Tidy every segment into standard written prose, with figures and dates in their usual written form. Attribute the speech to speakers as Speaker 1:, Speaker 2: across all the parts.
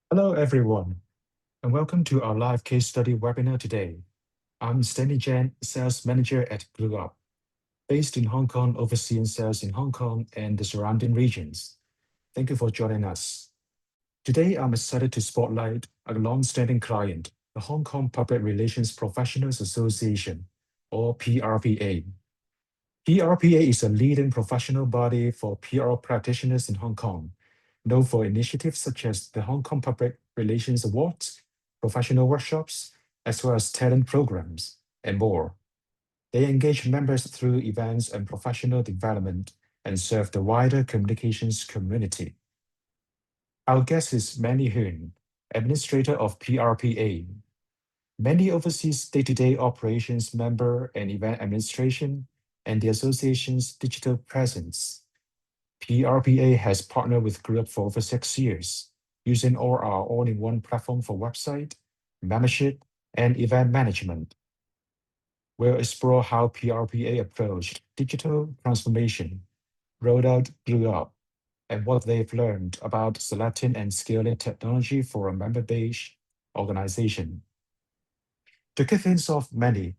Speaker 1: Hello, everyone, and welcome to our live case study webinar today. I'm Stanley Jan, Sales Manager at GlueUp, based in Hong Kong, overseeing sales in Hong Kong and the surrounding regions. Thank you for joining us. Today, I'm excited to spotlight a long-standing client, the Hong Kong Public Relations Professionals Association, or PRPA. PRPA is a leading professional body for PR practitioners in Hong Kong, known for initiatives such as the Hong Kong Public Relations Awards, professional workshops, as well as talent programs, and more. They engage members through events and professional development and serve the wider communications community. Our guest is Manny Hoon, Administrator of PRPA. Manny oversees day-to-day operations, member and event administration, and the association's digital presence. PRPA has partnered with GlueUp for over 6 years, using our all-in-one platform for website, membership, and event management. We'll explore how PRPA approached digital transformation, rolled out GlueUp, and what they've learned about selecting and scaling technology for a member-based organization. To kick things off, Manny,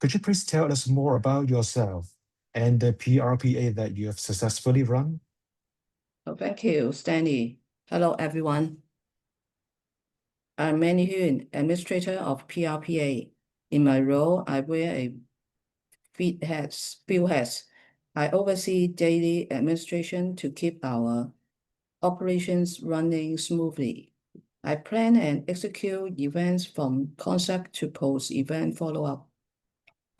Speaker 1: could you please tell us more about yourself and the PRPA that you have successfully run?
Speaker 2: Thank you, Stanley. Hello, everyone. I'm Manny Hoon, Administrator of PRPA. In my role, I wear a field hat. I oversee daily administration to keep our operations running smoothly. I plan and execute events from concept to post-event follow-up.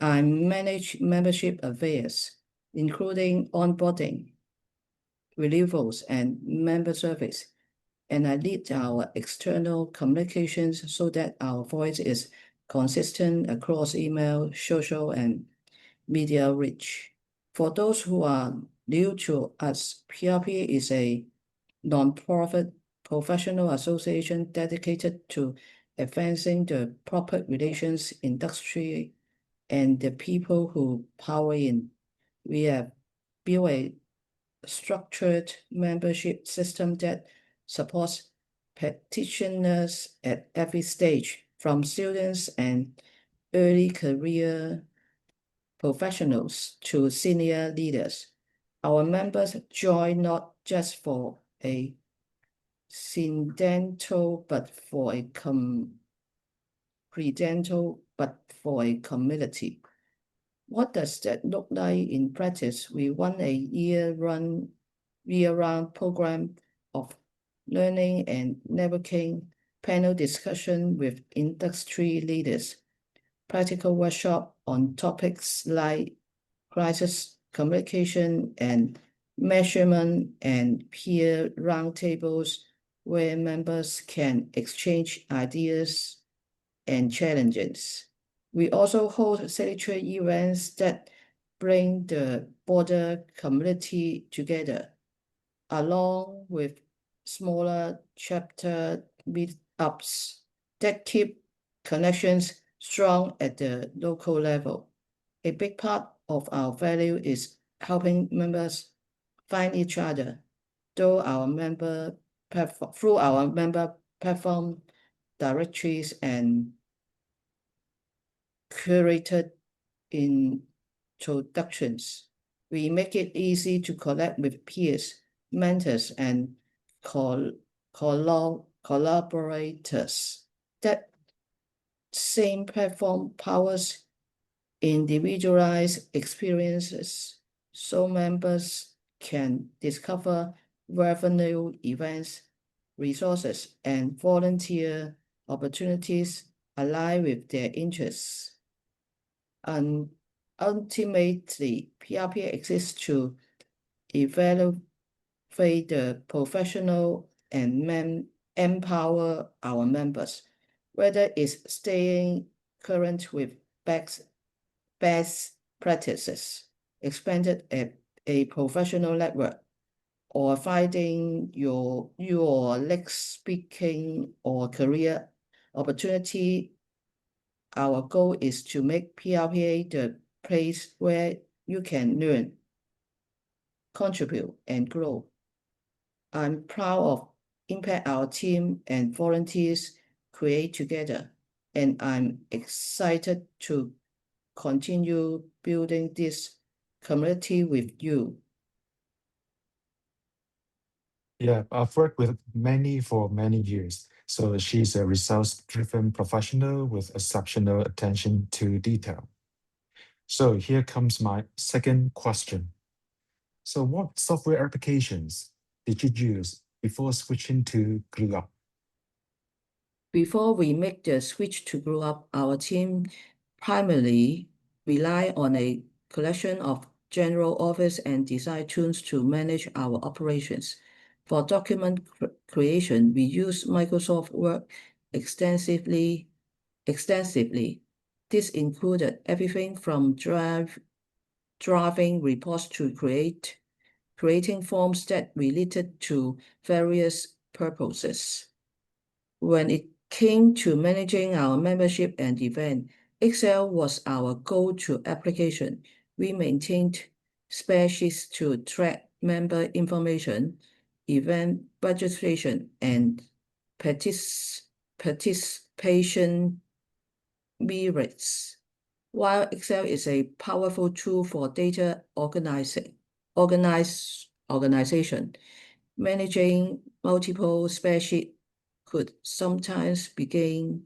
Speaker 2: I manage membership affairs, including onboarding, renewals, and member service. And I lead our external communications so that our voice is consistent across email, social, and media reach. For those who are new to us, PRP is a nonprofit professional association dedicated to advancing the public relations industry and the people who power in. We have built a structured membership system that supports practitioners at every stage, from students and early career professionals to senior leaders. Our members join not just for a incidental, but for a community. What does that look like in practice? We run a year-round program of learning and networking, panel discussion with industry leaders, practical workshop on topics like crisis communication and measurement, and peer roundtables where members can exchange ideas and challenges. We also hold signature events that bring the broader community together, along with smaller chapter meetups that keep connections strong at the local level. A big part of our value is helping members find each other through our member platform directories and curated introductions. We make it easy to connect with peers, mentors, and collaborators. That same platform powers individualized experiences so members can discover revenue events, resources, and volunteer opportunities aligned with their interests. And ultimately, PRP exists to evaluate the professional and empower our members, whether it's staying current with best practices, expanded a professional network, or finding your next speaking or career opportunity. Our goal is to make PRPA the place where you can learn, contribute, and grow. I'm proud of impact our team and volunteers create together. And I'm excited to continue building this community with you.
Speaker 1: Yeah, I've worked with Manny for many years. So she's a results-driven professional with exceptional attention to detail. So here comes my second question. So what software applications did you use before switching to GlueUp?
Speaker 2: Before we make the switch to GlueUp, our team primarily rely on a collection of general office and design tools to manage our operations. For document creation, we use Microsoft Word extensively. This included everything from drafting reports to creating forms that related to various purposes. When it came to managing our membership and event, Excel was our go-to application. We maintained spreadsheets to track member information, event registration, and participation merits. While Excel is a powerful tool for data organization, managing multiple spreadsheets could sometimes become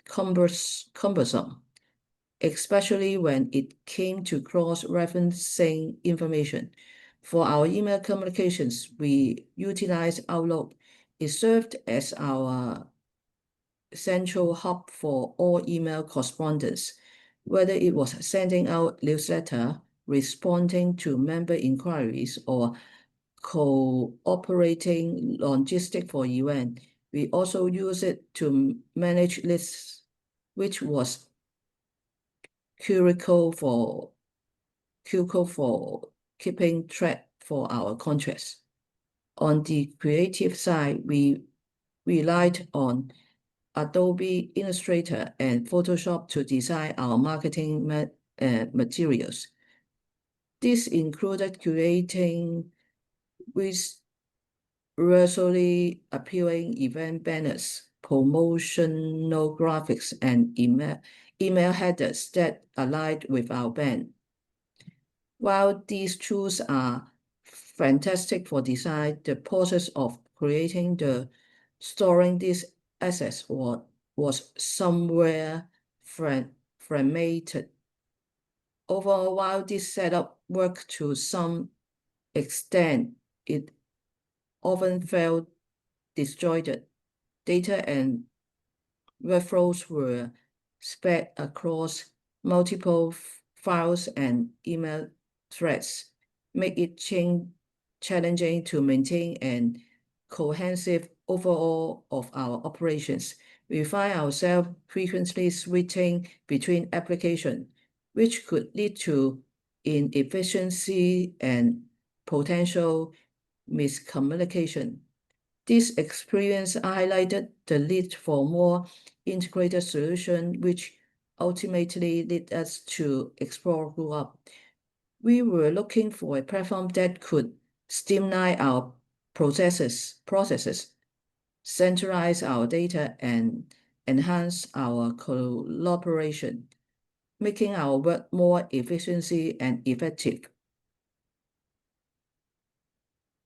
Speaker 2: cumbersome, especially when it came to cross-referencing information. For our email communications, we utilize Outlook. It served as our central hub for all email correspondence, whether it was sending out newsletter, responding to member inquiries, or cooperating logistic for event. We also use it to manage lists, which was critical for keeping track for our contracts. On the creative side, we relied on Adobe Illustrator and Photoshop to design our marketing materials. This included creating visually appealing event banners, promotional graphics, and email headers that aligned with our brand. While these tools are fantastic for design, the process of creating the storing these assets was somewhere fragmented. Overall, while this setup worked to some extent, it often felt disjointed. Data and workflows were spread across multiple files and email threads, make it challenging to maintain a cohesive overall of our operations. We find ourselves frequently switching between applications, which could lead to inefficiency and potential miscommunication. This experience highlighted the need for more integrated solution, which ultimately led us to explore GlueUp. We were looking for a platform that could streamline our processes, centralize our data, and enhance our collaboration, making our work more efficient and effective.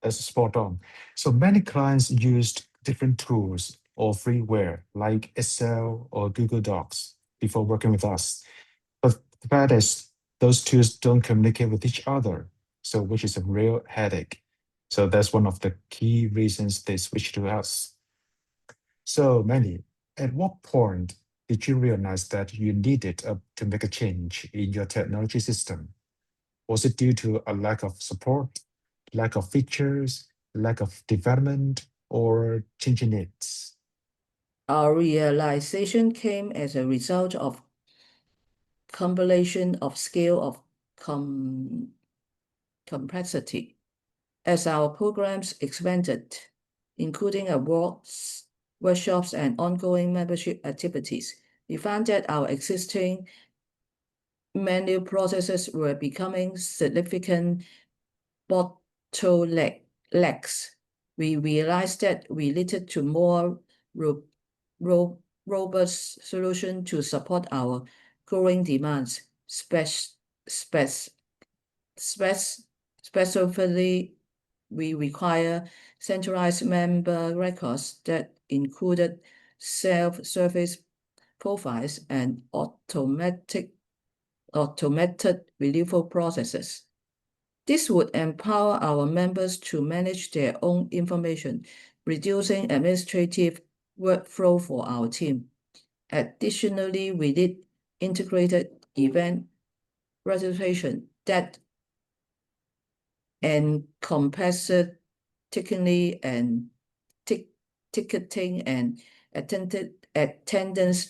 Speaker 1: That's spot on. So many clients used different tools or freeware like Excel or Google Docs before working with us. But the fact is, those tools don't communicate with each other, so which is a real headache. So that's one of the key reasons they switched to us. So Manny, at what point did you realize that you needed to make a change in your technology system? Was it due to a lack of support, lack of features, lack of development, or changing needs?
Speaker 2: Our realization came as a result of compilation of scale of complexity. As our programs expanded, including awards, workshops, and ongoing membership activities, we found that our existing manual processes were becoming significant bottlenecks. we realized that we needed to more robust solution to support our growing demands, specifically, we require centralized member records that included self-service profiles and automated renewal processes. This would empower our members to manage their own information, reducing administrative workflow for our team. Additionally, we did integrated event registration that encompasses ticketing and attendance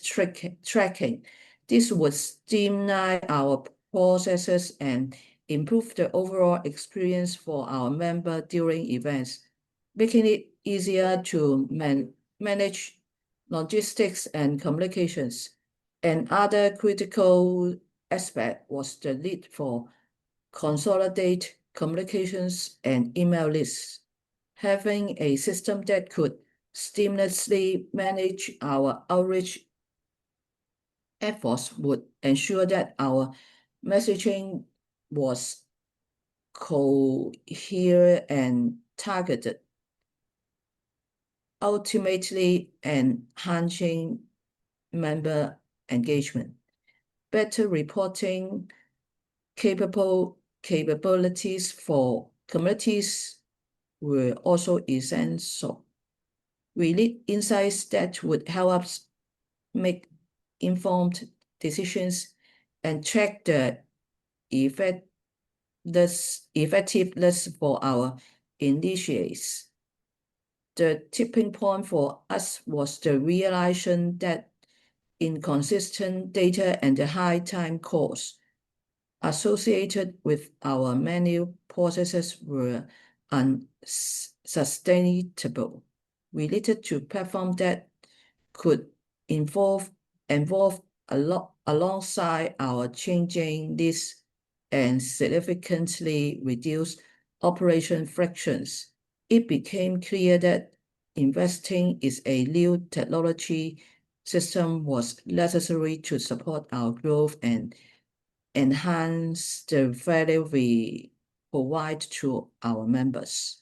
Speaker 2: tracking. This would streamline our processes and improve the overall experience for our members during events, making it easier to manage logistics and communications. Another critical aspect was the need for consolidate communications and email lists. Having a system that could seamlessly manage our outreach efforts would ensure that our messaging was coherent and targeted, ultimately enhancing member engagement. Better reporting capabilities for communities were also essential. We need insights that would help us make informed decisions and track the effectiveness for our initiatives. The tipping point for us was the realization that inconsistent data and the high time costs associated with our manual processes were unsustainable. We needed to platform that could evolve alongside our changing needs and significantly reduce operation frictions. It became clear that investing in a new technology system was necessary to support our growth and enhance the value we provide to our members.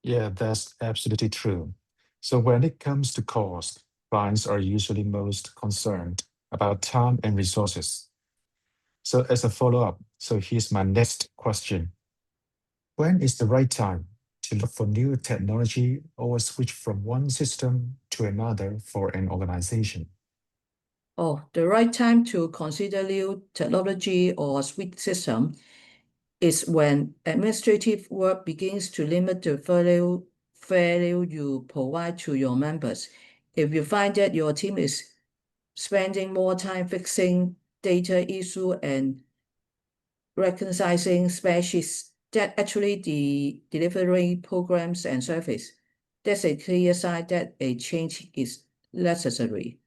Speaker 1: Yeah, that's absolutely true. So when it comes to cost, clients are usually most concerned about time and resources. So as a follow-up, so here's my next question. When is the right time to look for new technology or switch from one system to another for an organization?
Speaker 2: Oh, the right time to consider new technology or switch system is when administrative work begins to limit the value you provide to your members. If you find that your team is spending more time fixing data issue and reconciling spreadsheets that actually delivering programs and service, that's a clear sign that a change is necessary.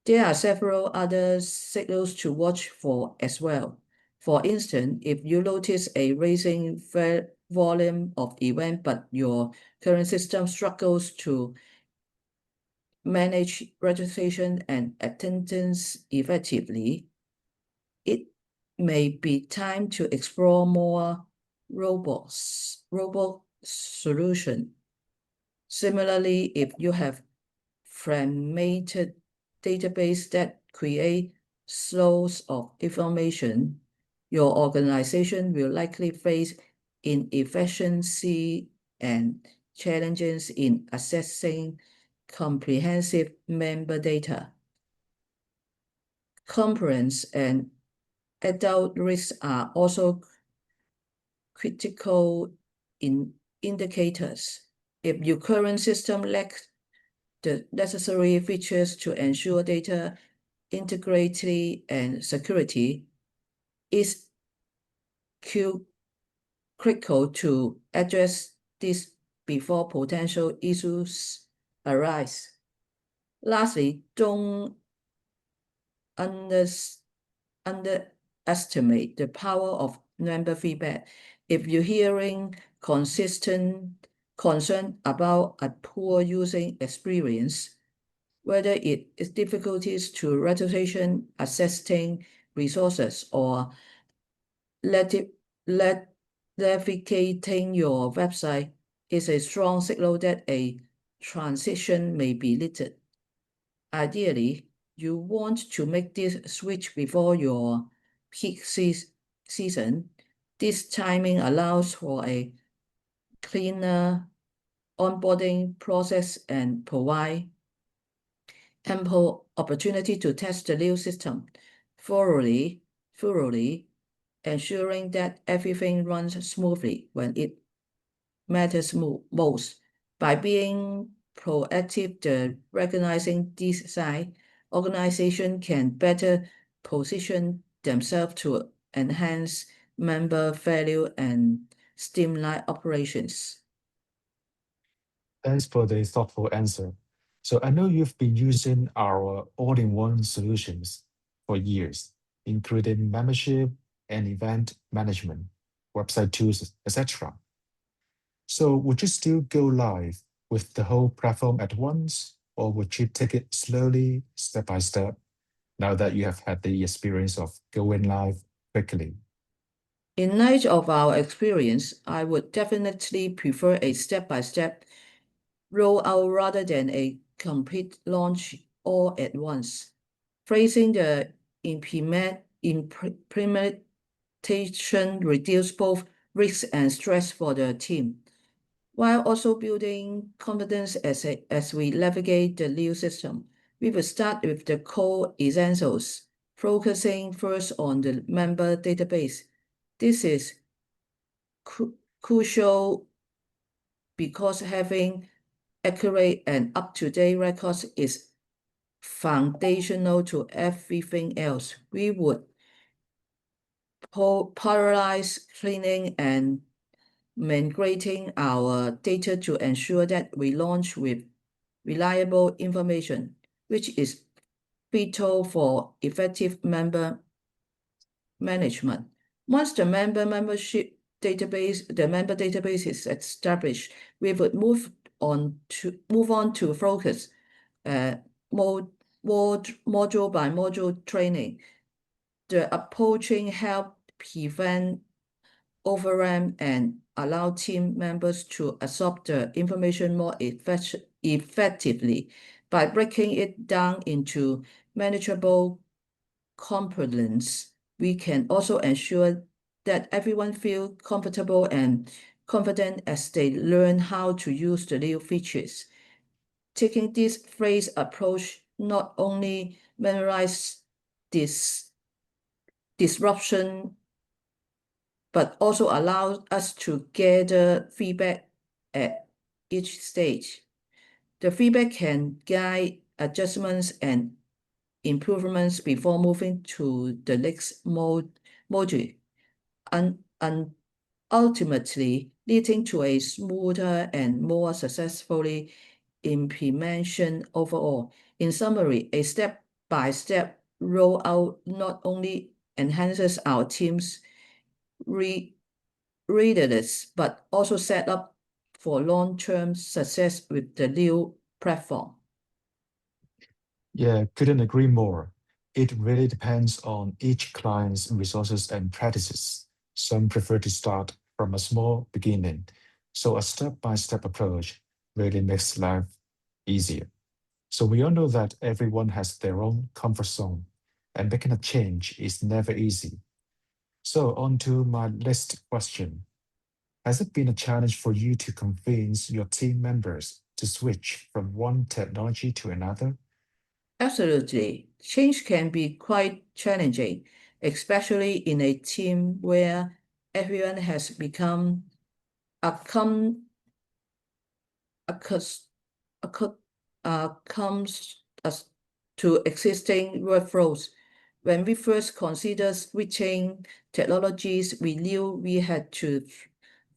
Speaker 2: There are several other signals to watch for as well. For instance, if you notice a rising volume of events, but your current system struggles to manage registration and attendance effectively, it may be time to explore more robot solution. Similarly, if you have fragmented database that create flows of information, your organization will likely face inefficiency and challenges in accessing comprehensive member data. Compliance and adult risks are also critical indicators. If your current system lacks the necessary features to ensure data integrity and security, it's critical to address this before potential issues arise. Lastly, don't underestimate the power of member feedback. If you're hearing consistent concern about a poor using experience, whether it is difficulties to registration, accessing resources, or navigating your website is a strong signal that a transition may be needed. Ideally, you want to make this switch before your peak season. This timing allows for a cleaner onboarding process and provide ample opportunity to test the new system thoroughly, ensuring that everything runs smoothly when it matters most. By being proactive, recognizing this sign, organization can better position themselves to enhance member value and streamline operations.
Speaker 1: Thanks for the thoughtful answer. So I know you've been using our all-in-one solutions for years, including membership and event management, website tools, etc. So would you still go live with the whole platform at once, or would you take it slowly, step by step, now that you have had the experience of going live quickly?
Speaker 2: In light of our experience, I would definitely prefer a step-by-step rollout rather than a complete launch all at once. Phrasing the implementation reduce both risk and stress for the team, while also building confidence as we navigate the new system. We will start with the core essentials, focusing first on the member database. This is crucial because having accurate and up-to-date records is foundational to everything else. We would parallelize cleaning and migrating our data to ensure that we launch with reliable information, which is vital for effective member management. Once the member database is established, we would move on to focus module by module training. The approaching help prevent overwhelm and allow team members to absorb the information more effectively by breaking it down into manageable components. We can also ensure that everyone feel comfortable and confident as they learn how to use the new features. Taking this phased approach not only minimize this disruption, but also allows us to gather feedback at each stage. The feedback can guide adjustments and improvements before moving to the next module, and ultimately leading to a smoother and more successfully implementation overall. In summary, a step-by-step rollout not only enhances our team's readiness, but also set up for long-term success with the new platform.
Speaker 1: Yeah, couldn't agree more. It really depends on each client's resources and practices. Some prefer to start from a small beginning, so a step-by-step approach really makes life easier. So we all know that everyone has their own comfort zone, and making a change is never easy. So on to my next question. Has it been a challenge for you to convince your team members to switch from one technology to another?
Speaker 2: Absolutely. Change can be quite challenging, especially in a team where everyone has become accum- accus- accu- comes as to existing workflows. When we first considered switching technologies, we knew we had to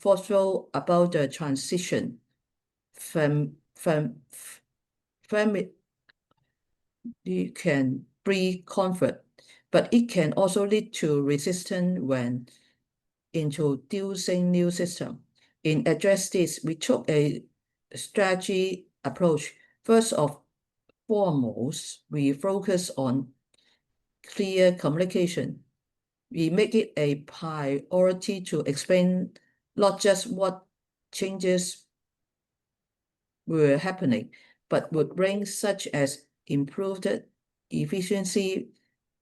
Speaker 2: thoughtful about the transition from it can bring comfort, but it can also lead to resistance when introducing new system. In address this, we took a strategy approach. First of foremost, we focus on clear communication. We make it a priority to explain not just what changes were happening, but would bring such as improved efficiency,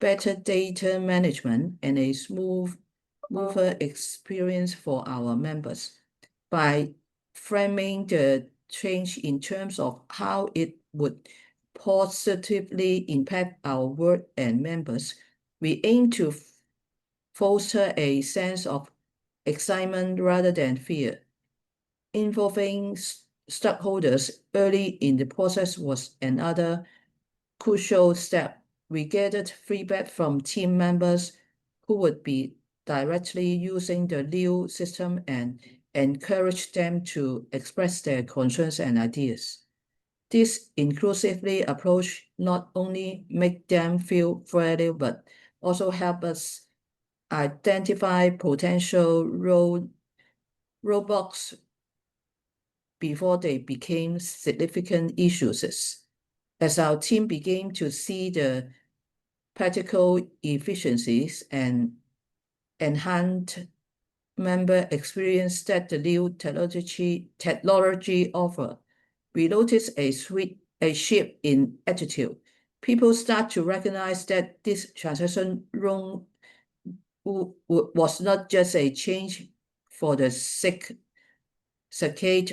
Speaker 2: better data management, and a smoother experience for our members. By framing the change in terms of how it would positively impact our work and members, we aim to foster a sense of excitement rather than fear. Involving stakeholders early in the process was another crucial step. We gathered feedback from team members who would be directly using the new system and encouraged them to express their concerns and ideas. This inclusively approach not only make them feel valued, but also help us identify potential roadblocks before they became significant issues. As our team began to see the practical efficiencies and enhanced member experience that the new technology offer, we noticed a shift in attitude. People start to recognize that this transition was not just a change for the sake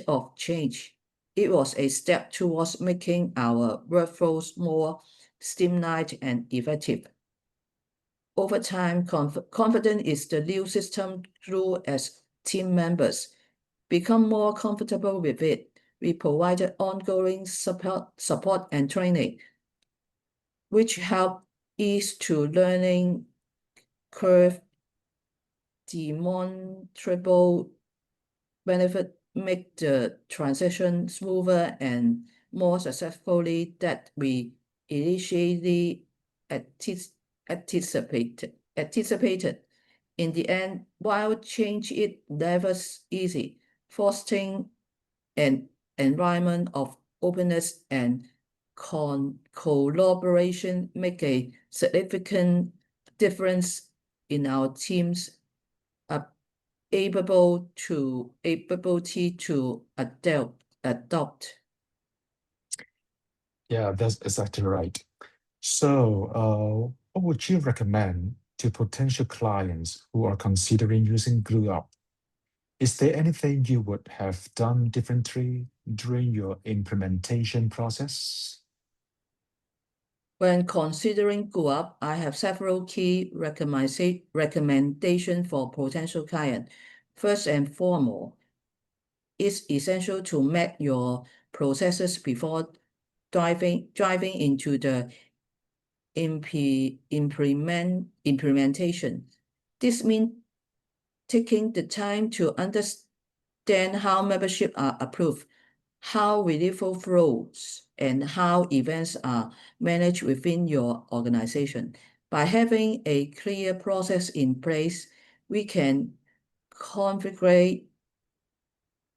Speaker 2: of change. It was a step towards making our workflows more streamlined and effective. Over time, confidence is the new system grew as team members become more comfortable with it. We provided ongoing support and training, which helped ease to learning curve. Demonstrable benefit make the transition smoother and more successfully that we initially anticipated. In the end, while change is never easy, fostering an environment of openness and collaboration make a significant difference in our team's ability to adopt.
Speaker 1: Yeah, that's exactly right. So, what would you recommend to potential clients who are considering using GlueUp? Is there anything you would have done differently during your implementation process?
Speaker 2: When considering GlueUp, I have several key recommendations for potential clients. First and foremost, it's essential to map your processes before diving into the implementation. This means taking the time to understand how membership are approved, how renewal flows, and how events are managed within your organization. By having a clear process in place, we can configure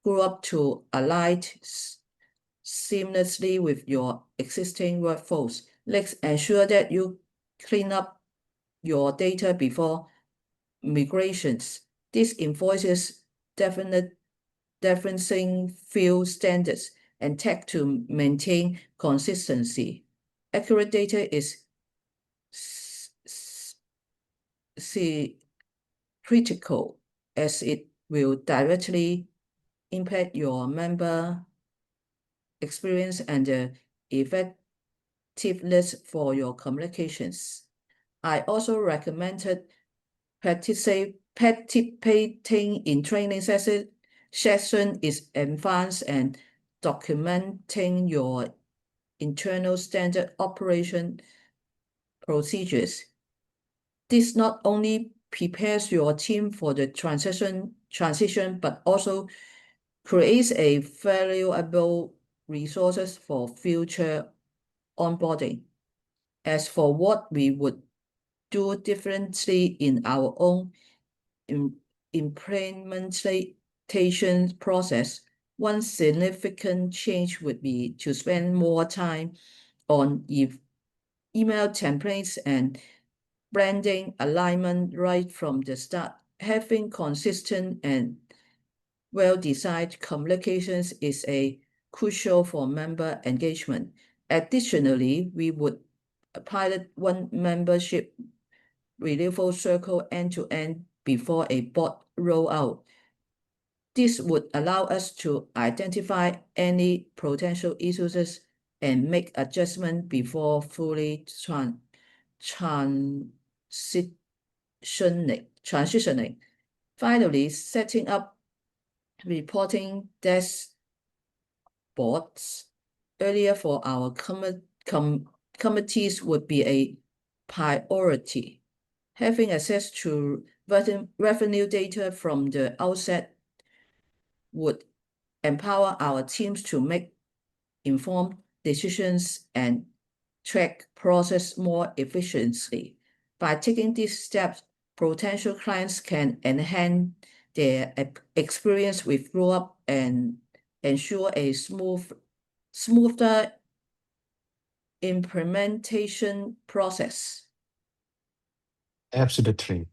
Speaker 2: GlueUp to align seamlessly with your existing workflows. Let's ensure that you clean up your data before migrations. This enforces differencing field standards and tech to maintain consistency. Accurate data is critical as it will directly impact your member experience and the effectiveness for your communications. I also recommended participating in training session is advanced and documenting your internal standard operation procedures. This not only prepares your team for the transition, but also creates a valuable resources for future onboarding. As for what we would do differently in our own implementation, implementation process, one significant change would be to spend more time on email templates and branding alignment right from the start. Having consistent and well-designed communications is crucial for member engagement. Additionally, we would pilot one membership renewal circle end-to-end before a broad rollout. This would allow us to identify any potential issues and make adjustments before fully transitioning. Finally, setting up reporting dashboards earlier for our committees would be a priority. Having access to revenue data from the outset would empower our teams to make informed decisions and track process more efficiently. By taking these steps, potential clients can enhance their experience with GrowUp and ensure a smoother implementation process.
Speaker 1: Absolutely.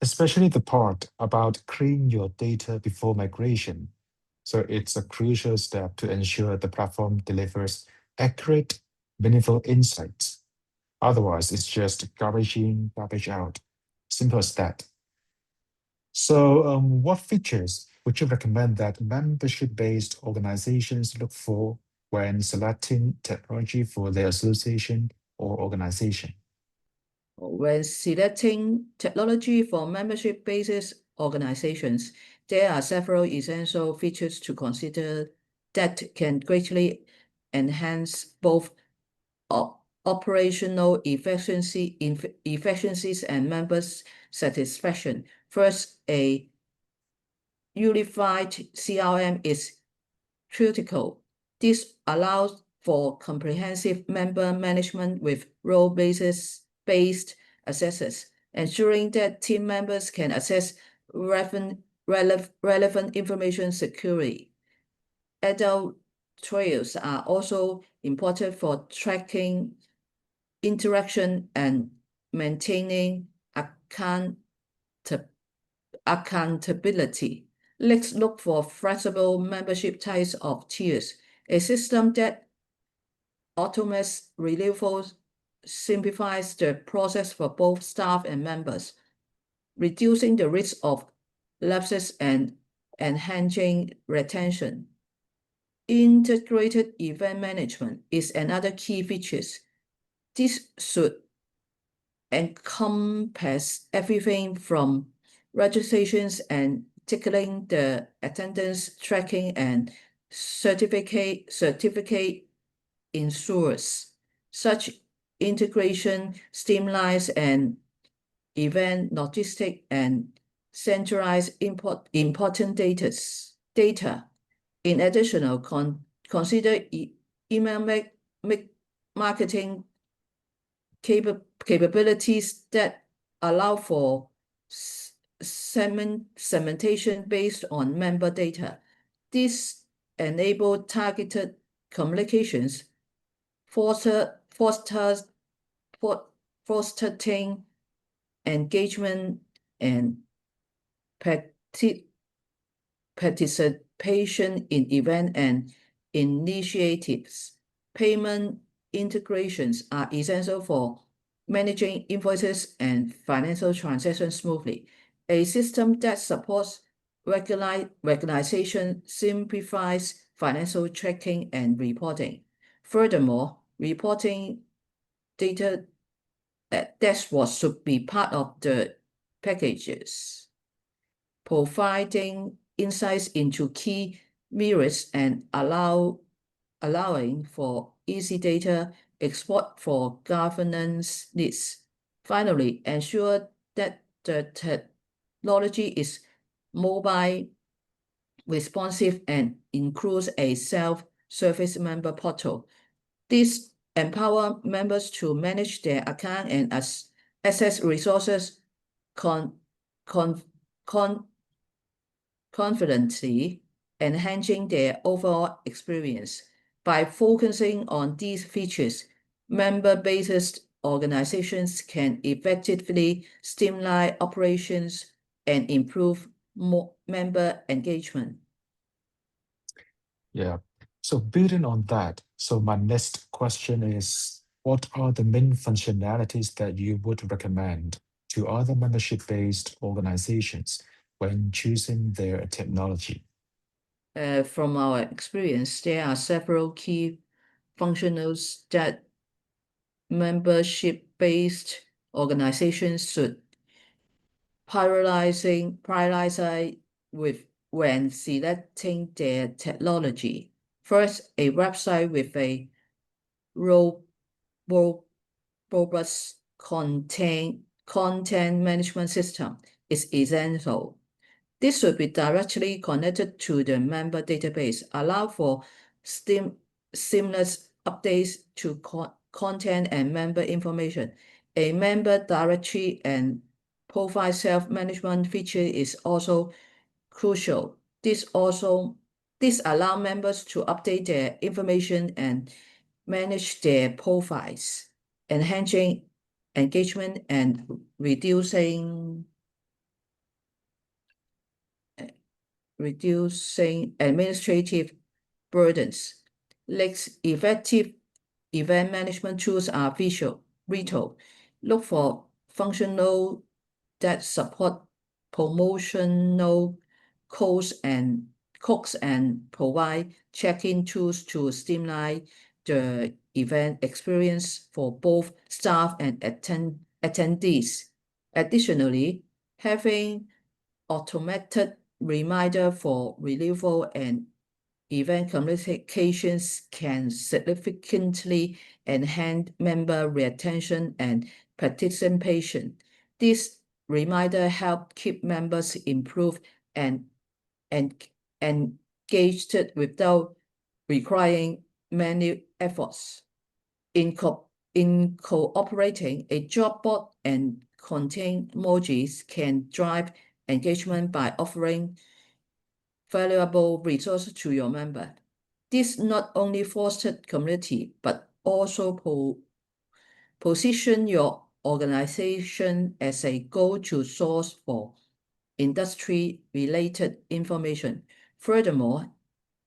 Speaker 1: Especially the part about cleaning your data before migration. So it's a crucial step to ensure the platform delivers accurate, meaningful insights. Otherwise, it's just garbage in, garbage out. Simple as that. So, what features would you recommend that membership-based organizations look for when selecting technology for their association or organization?
Speaker 2: When selecting technology for membership-based organizations, there are several essential features to consider that can greatly enhance both operational efficiencies and members' satisfaction. First, a unified CRM is critical. This allows for comprehensive member management with role-based accesses, ensuring that team members can access relevant information securely. Adult trails are also important for tracking interaction and maintaining accountability. Let's look for flexible membership types of tiers, a system that automates renewals, simplifies the process for both staff and members, reducing the risk of lapses and enhancing retention. Integrated event management is another key feature. This should encompass everything from registrations and ticketing, the attendance tracking, and certificate ensures. Such integration streamlines and event logistics and centralize important data. In addition, consider email marketing capabilities that allow for segmentation based on member data. This enables targeted communications, fostering engagement and participation in events and initiatives. Payment integrations are essential for managing invoices and financial transactions smoothly. A system that supports recognition simplifies financial tracking and reporting. Furthermore, reporting data dashboards should be part of the packages, providing insights into key metrics and allowing for easy data export for governance needs. Finally, ensure that the technology is mobile, responsive, and includes a self-service member portal. This empowers members to manage their account and access resources confidently, enhancing their overall experience. By focusing on these features, member-based organizations can effectively streamline operations and improve member engagement.
Speaker 1: Yeah. So building on that, so my next question is, what are the main functionalities that you would recommend to other membership-based organizations when choosing their technology?
Speaker 2: From our experience, there are several key functionals that membership-based organizations should prioritize with when selecting their technology. First, a website with a robust content management system is essential. This should be directly connected to the member database, allow for seamless updates to content and member information. A member directory and profile self-management feature is also crucial. This allows members to update their information and manage their profiles, enhancing engagement and reducing administrative burdens. Less effective event management tools are vital. Look for functional that support promotional codes and provide check-in tools to streamline the event experience for both staff and attendees. Additionally, having automated reminder for renewal and event communications can significantly enhance member retention and participation. This reminder help keep members improved and engaged without requiring many efforts. In cooperating, a job board and content emojis can drive engagement by offering valuable resources to your member. This not only fosters community, but also position your organization as a go-to source for industry-related information. Furthermore,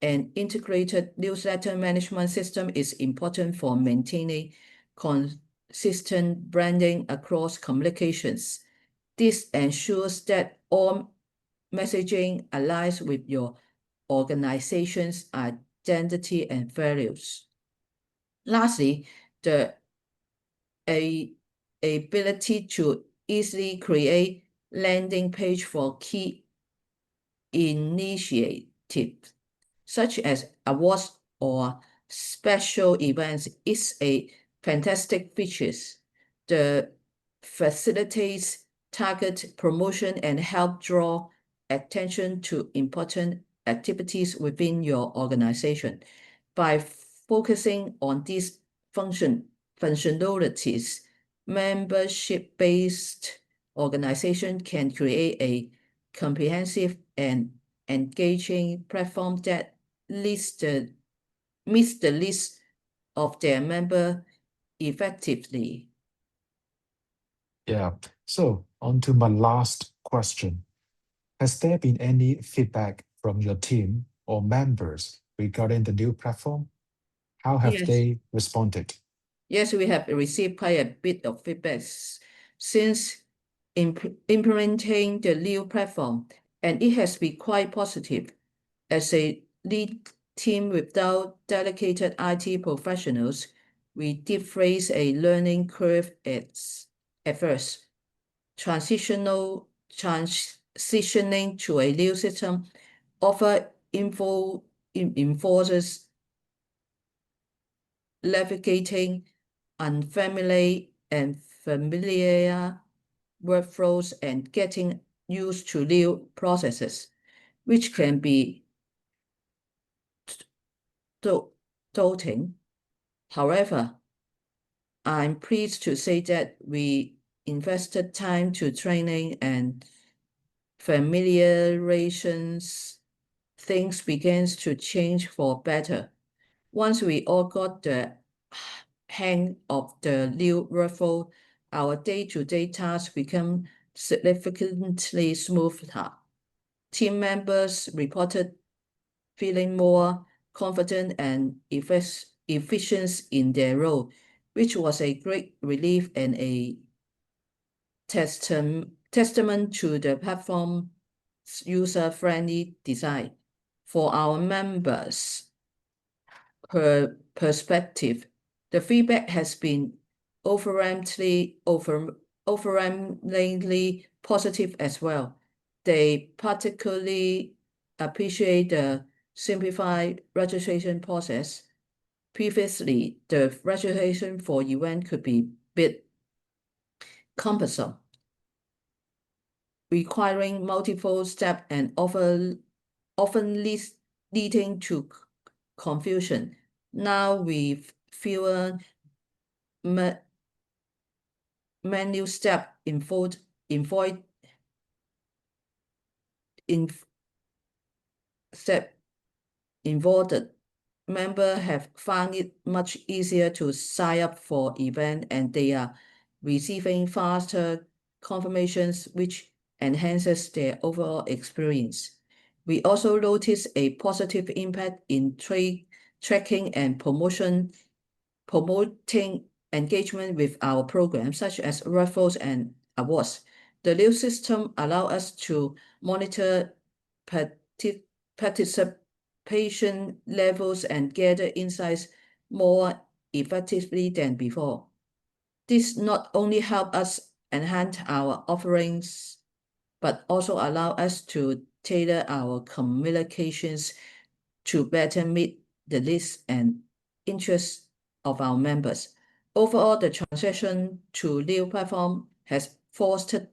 Speaker 2: an integrated newsletter management system is important for maintaining consistent branding across communications. This ensures that all messaging aligns with your organization's identity and values. Lastly, the ability to easily create landing page for key initiatives, such as awards or special events, is a fantastic feature. The facilitates target promotion and help draw attention to important activities within your organization. By focusing on these functionalities, membership-based organization can create a comprehensive and engaging platform that meets the list of their member effectively.
Speaker 1: Yeah. So on to my last question. Has there been any feedback from your team or members regarding the new platform? How have
Speaker 2: Yes.
Speaker 1: they responded?
Speaker 2: Yes, we have received quite a bit of feedback since implementing the new platform, and it has been quite positive. As a lead team without dedicated IT professionals, we did face a learning curve at first. Transitioning to a new system enforces navigating unfamiliar and familiar workflows and getting used to new processes, which can be daunting. However, I'm pleased to say that we invested time to training and familiarizations, things begins to change for better. Once we all got the hang of the new workflow, our day-to-day tasks become significantly smoother. Team members reported feeling more confident and efficient in their role, which was a great relief and a testament to the platform's user-friendly design. For our members' perspective, the feedback has been overwhelmingly positive as well. They particularly appreciate the simplified registration process. Previously, the registration for event could be a bit cumbersome, requiring multiple steps and often leading to confusion. Now, with fewer menu steps involved, members have found it much easier to sign up for event, and they are receiving faster confirmations, which enhances their overall experience. We also notice a positive impact in tracking and promoting engagement with our programs, such as raffles and awards. The new system allows us to monitor participation levels and gather insights more effectively than before. This not only helps us enhance our offerings, but also allow us to tailor our communications to better meet the needs and interests of our members. Overall, the transition to new platform has fostered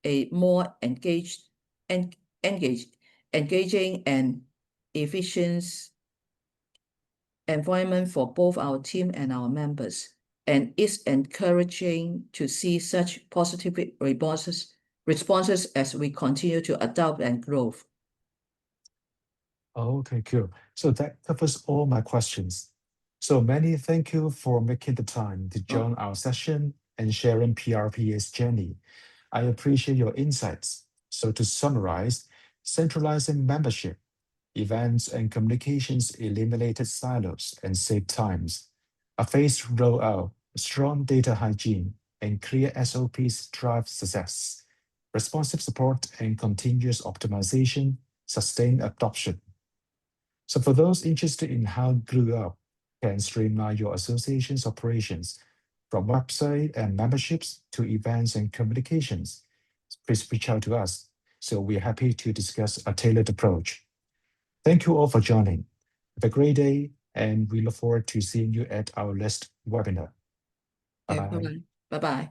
Speaker 2: a more engaging and efficient environment for both our team and our members. And it's encouraging to see such positive responses as we continue to adapt and grow.
Speaker 1: Okay, cool. So that covers all my questions. So Manny, thank you for making the time to join our session and sharing PRPA's journey. I appreciate your insights. So to summarize, centralizing membership, events, and communications eliminated silos and saved times. A phased rollout, strong data hygiene, and clear SOPs drive success. Responsive support and continuous optimization sustain adoption. So for those interested in how GlueUp can streamline your association's operations, from website and memberships to events and communications, please reach out to us. So we're happy to discuss a tailored approach. Thank you all for joining. Have a great day, and we look forward to seeing you at our next webinar. Bye-bye.
Speaker 2: Bye-bye.